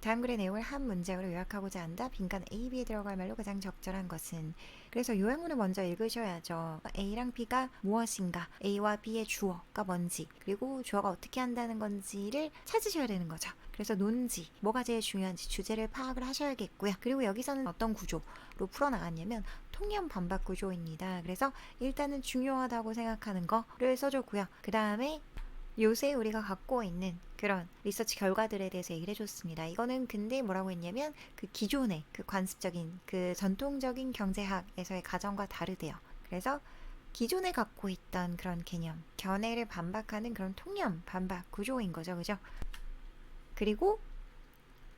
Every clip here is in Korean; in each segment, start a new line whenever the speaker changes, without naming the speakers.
다음 글의 내용을 한 문장으로 요약하고자 한다. 빈칸 A, B에 들어갈 말로 가장 적절한 것은. 그래서 요약문을 먼저 읽으셔야죠. A랑 B가 무엇인가, A와 B의 주어가 뭔지, 그리고 주어가 어떻게 한다는 건지를 찾으셔야 되는 거죠. 그래서 논지, 뭐가 제일 중요한지 주제를 파악을 하셔야겠고요. 그리고 여기서는 어떤 구조로 풀어나갔냐면 통념 반박 구조입니다. 그래서 일단은 중요하다고 생각하는 거를 써줬고요. 그 다음에 요새 우리가 갖고 있는 그런 리서치 결과들에 대해서 얘기를 해줬습니다. 이거는 근데 뭐라고 했냐면 그 기존의 그 관습적인 그 전통적인 경제학에서의 가정과 다르대요. 그래서 기존에 갖고 있던 그런 개념, 견해를 반박하는 그런 통념 반박 구조인 거죠. 그죠? 그리고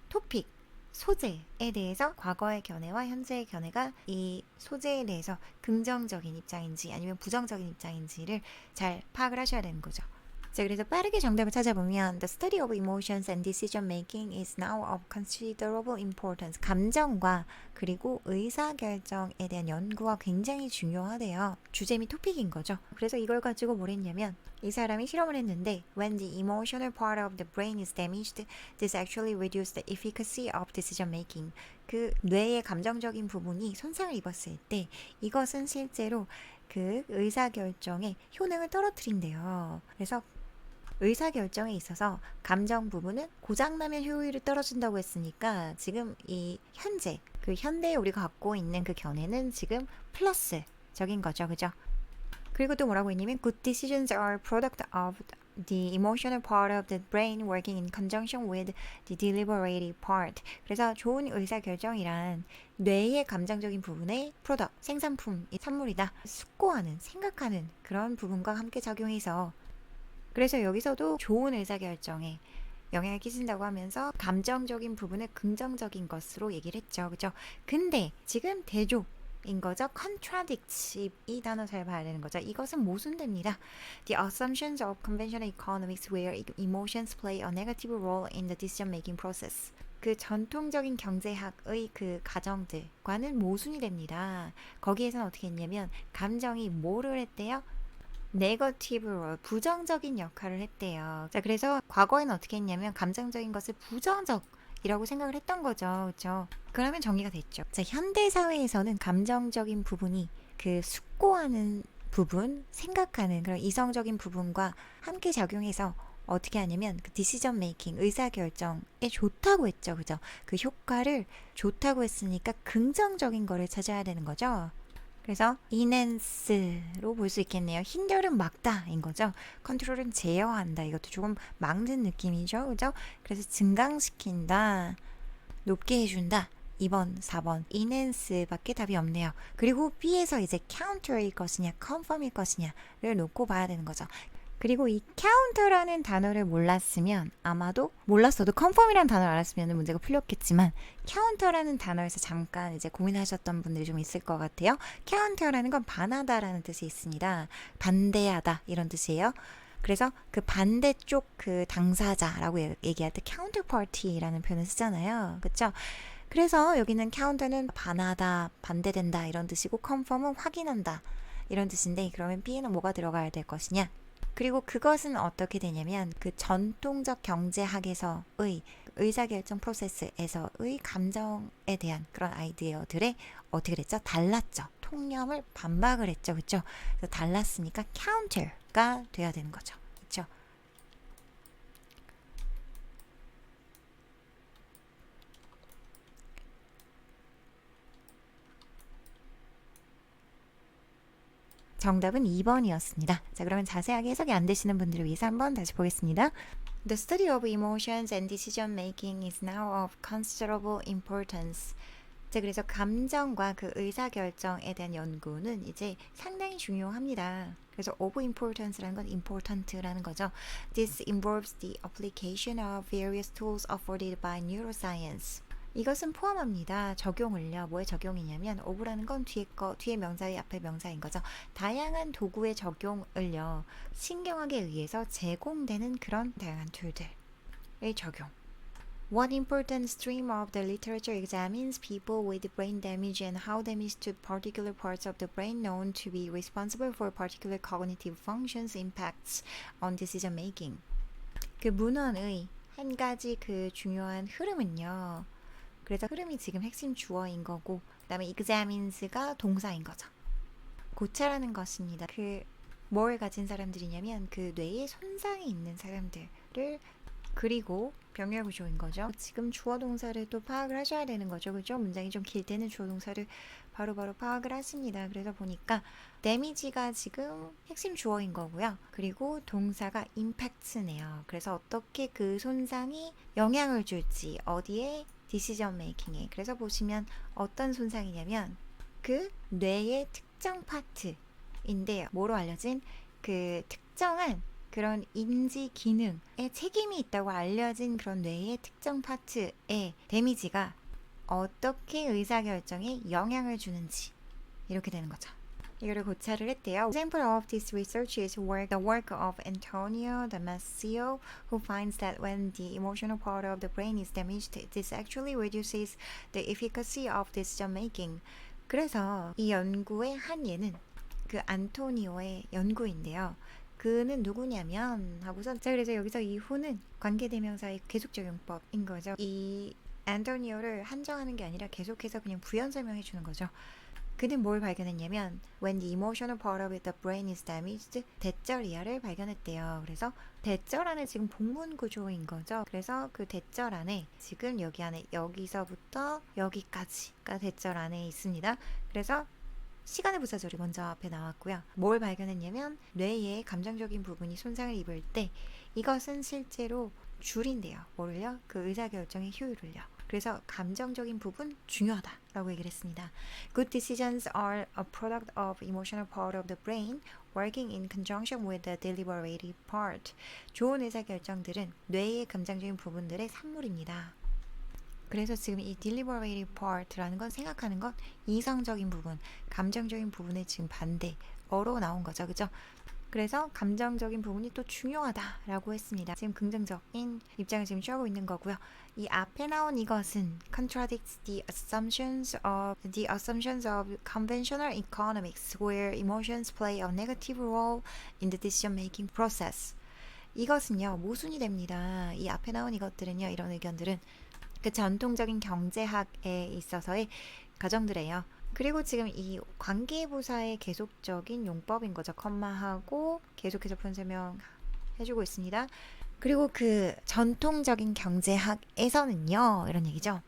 토픽, 소재에 대해서 과거의 견해와 현재의 견해가 이 소재에 대해서 긍정적인 입장인지 아니면 부정적인 입장인지를 잘 파악을 하셔야 되는 거죠. 자, 그래서 빠르게 정답을 찾아보면 The study of emotions and decision making is now of considerable importance. 감정과 그리고 의사결정에 대한 연구가 굉장히 중요하대요. 주제 및 토픽인 거죠. 그래서 이걸 가지고 뭘 했냐면 이 사람이 실험을 했는데 When the emotional part of the brain is damaged, this actually reduces the efficacy of decision making. 그 뇌의 감정적인 부분이 손상을 입었을 때 이것은 실제로 그 의사결정의 효능을 떨어뜨린대요. 그래서 의사결정에 있어서 감정 부분은 고장나면 효율이 떨어진다고 했으니까 지금 이 현재 그 현대에 우리가 갖고 있는 그 견해는 지금 플러스적인 거죠. 그죠? 그리고 또 뭐라고 했냐면 Good decisions are product of the emotional part of the brain working in conjunction with the deliberative part. 그래서 좋은 의사결정이란 뇌의 감정적인 부분의 프로덕트, 생산품, 산물이다. 숙고하는, 생각하는 그런 부분과 함께 작용해서 그래서 여기서도 좋은 의사결정에 영향을 끼친다고 하면서 감정적인 부분을 긍정적인 것으로 얘기를 했죠. 그죠? 근데 지금 대조인 거죠. contradict 이 단어 잘 봐야 되는 거죠. 이것은 모순됩니다. The assumptions of conventional economics where emotions play a negative role in the decision making process. 그 전통적인 경제학의 그 가정들과는 모순이 됩니다. 거기에서는 어떻게 했냐면 감정이 뭐를 했대요? 네거티브로 부정적인 역할을 했대요. 자, 그래서 과거에는 어떻게 했냐면 감정적인 것을 부정적이라고 생각을 했던 거죠. 그렇죠? 그러면 정리가 됐죠. 자, 현대 사회에서는 감정적인 부분이 그 숙고하는 부분, 생각하는 그런 이성적인 부분과 함께 작용해서 어떻게 하냐면 그 디시전 메이킹, 의사결정에 좋다고 했죠. 그죠? 그 효과를 좋다고 했으니까 긍정적인 거를 찾아야 되는 거죠. 그래서 이넨스로 볼 수 있겠네요. hinder은 막다인 거죠. 컨트롤은 제어한다. 이것도 조금 막는 느낌이죠. 그죠? 그래서 증강시킨다. 높게 해준다. 2번, 4번 enhance밖에 답이 없네요. 그리고 B에서 이제 counter일 것이냐, confirm일 것이냐를 놓고 봐야 되는 거죠. 그리고 이 counter라는 단어를 몰랐으면 아마도 몰랐어도 confirm이라는 단어를 알았으면 문제가 풀렸겠지만 counter라는 단어에서 잠깐 이제 고민하셨던 분들이 좀 있을 것 같아요. counter라는 건 반하다라는 뜻이 있습니다. 반대하다 이런 뜻이에요. 그래서 그 반대쪽 그 당사자라고 얘기할 때 counterparty라는 표현을 쓰잖아요. 그렇죠? 그래서 여기는 counter는 반하다, 반대된다 이런 뜻이고 confirm은 확인한다 이런 뜻인데 그러면 B에는 뭐가 들어가야 될 것이냐? 그리고 그것은 어떻게 되냐면 그 전통적 경제학에서의 의사결정 프로세스에서의 감정에 대한 그런 아이디어들의 어떻게 됐죠? 달랐죠. 통념을 반박을 했죠. 그렇죠? 그래서 달랐으니까 counter가 돼야 되는 거죠. 그렇죠? 정답은 2번이었습니다. 자, 그러면 자세하게 해석이 안 되시는 분들을 위해서 한번 다시 보겠습니다. The study of emotions and decision making is now of considerable importance. 자, 그래서 감정과 그 의사결정에 대한 연구는 이제 상당히 중요합니다. 그래서 of importance라는 건 important라는 거죠. This involves the application of various tools afforded by neuroscience. 이것은 포함합니다. 적용을요. 뭐에 적용이냐면 of라는 건 뒤에 명사의 앞에 명사인 거죠. 다양한 도구의 적용을요. 신경학에 의해서 제공되는 그런 다양한 툴들의 적용. One important stream of the literature examines people with brain damage and how damage to particular parts of the brain known to be responsible for particular cognitive functions impacts on decision making. 그 문헌의 한 가지 그 중요한 흐름은요. 그래서 흐름이 지금 핵심 주어인 거고, 그 다음에 examines가 동사인 거죠. 고차라는 것입니다. 뭘 가진 사람들이냐면 그 뇌에 손상이 있는 사람들을, 그리고 병렬 구조인 거죠. 지금 주어 동사를 또 파악을 하셔야 되는 거죠. 그죠? 문장이 좀 길 때는 주어 동사를 바로바로 파악을 하십니다. 그래서 보니까 damage가 지금 핵심 주어인 거고요. 그리고 동사가 impact네요. 그래서 어떻게 그 손상이 영향을 줄지, 어디에? decision making에. 그래서 보시면 어떤 손상이냐면 그 뇌의 특정 파트인데요. 뭐로 알려진 그 특정한 그런 인지 기능에 책임이 있다고 알려진 그런 뇌의 특정 파트의 데미지가 어떻게 의사결정에 영향을 주는지 이렇게 되는 거죠. 이거를 고찰을 했대요. Example of this research is the work of Antonio Damasio, who finds that when the emotional part of the brain is damaged, this actually reduces the efficacy of decision making. 그래서 이 연구의 한 예는 그 안토니오의 연구인데요. 그는 누구냐면 하고서, 자, 그래서 여기서 이 who는 관계대명사의 계속적용법인 거죠. 이 안토니오를 한정하는 게 아니라 계속해서 그냥 부연 설명해 주는 거죠. 그는 뭘 발견했냐면 when the emotional part of the brain is damaged, 대절 이하를 발견했대요. 그래서 대절 안에 지금 복문 구조인 거죠. 그래서 그 대절 안에 지금 여기 안에 여기서부터 여기까지가 대절 안에 있습니다. 그래서 시간의 부사절이 먼저 앞에 나왔고요. 뭘 발견했냐면 뇌의 감정적인 부분이 손상을 입을 때 이것은 실제로 줄인대요. 뭐를요? 그 의사결정의 효율을요. 그래서 감정적인 부분 중요하다라고 얘기를 했습니다. Good decisions are a product of emotional part of the brain working in conjunction with the deliberative part. 좋은 의사결정들은 뇌의 감정적인 부분들의 산물입니다. 그래서 지금 이 deliberative part라는 건 생각하는 건 이성적인 부분, 감정적인 부분의 지금 반대어로 나온 거죠. 그죠? 그래서 감정적인 부분이 또 중요하다라고 했습니다. 지금 긍정적인 입장을 지금 취하고 있는 거고요. 이 앞에 나온 이것은 contradicts the assumptions of conventional economics where emotions play a negative role in the decision-making process. 이것은요, 모순이 됩니다. 이 앞에 나온 이것들은요, 이런 의견들은 그 전통적인 경제학에 있어서의 가정들이에요. 그리고 지금 이 관계부사의 계속적인 용법인 거죠. 컴마하고 계속해서 푼 설명 해주고 있습니다. 그리고 그 전통적인 경제학에서는요, 이런 얘기죠.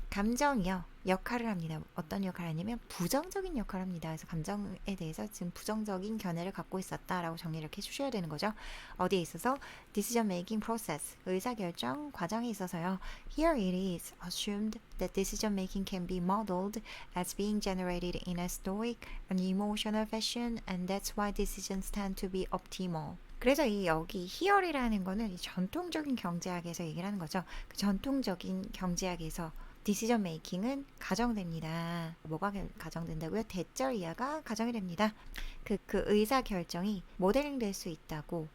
감정이요, 역할을 합니다. 어떤 역할을 하냐면 부정적인 역할을 합니다. 그래서 감정에 대해서 지금 부정적인 견해를 갖고 있었다라고 정리를 이렇게 해주셔야 되는 거죠. 어디에 있어서? Decision making process, 의사결정 과정에 있어서요. Here it is assumed that decision making can be modeled as being generated in a stoic and emotional fashion, and that's why decisions tend to be optimal. 그래서 이 여기 here이라는 거는 이 전통적인 경제학에서 얘기를 하는 거죠. 그 전통적인 경제학에서 디시전 메이킹은 가정됩니다. 뭐가 가정된다고요? 대절 이하가 가정이 됩니다. 그 의사 결정이 모델링 될 수 있다고,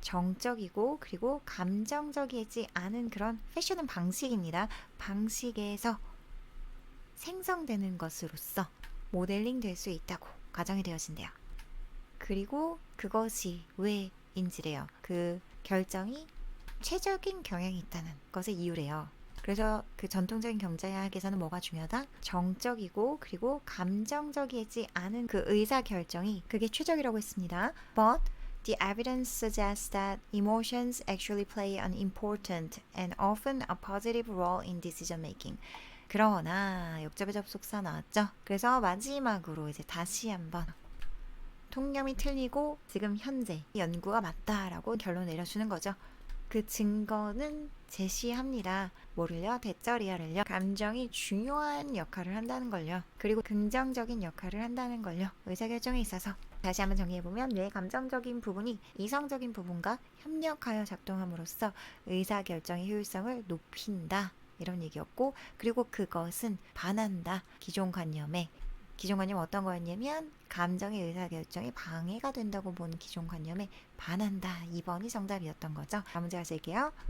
정적이고 그리고 감정적이지 않은 그런 패션은 방식입니다. 방식에서 생성되는 것으로서 모델링 될 수 있다고 가정이 되어진대요. 그리고 그것이 왜인지래요. 그 결정이 최적인 경향이 있다는 것의 이유래요. 그래서 그 전통적인 경제학에서는 뭐가 중요하다? 정적이고 그리고 감정적이지 않은 그 의사결정이 그게 최적이라고 했습니다. But the evidence suggests that emotions actually play an important and often a positive role in decision making. 그러나 역접의 접속사 나왔죠? 그래서 마지막으로 이제 다시 한번 통념이 틀리고 지금 현재 연구가 맞다라고 결론 내려주는 거죠. 그 증거는 제시합니다. 뭐를요? 대절이하를요. 감정이 중요한 역할을 한다는 걸요. 그리고 긍정적인 역할을 한다는 걸요. 의사결정에 있어서 다시 한번 정리해보면 뇌 감정적인 부분이 이성적인 부분과 협력하여 작동함으로써 의사결정의 효율성을 높인다. 이런 얘기였고, 그리고 그것은 반한다. 기존 관념 어떤 거였냐면 감정의 의사결정에 방해가 된다고 보는 기존 관념에 반한다. 2번이 정답이었던 거죠. 다음 문제 가실게요.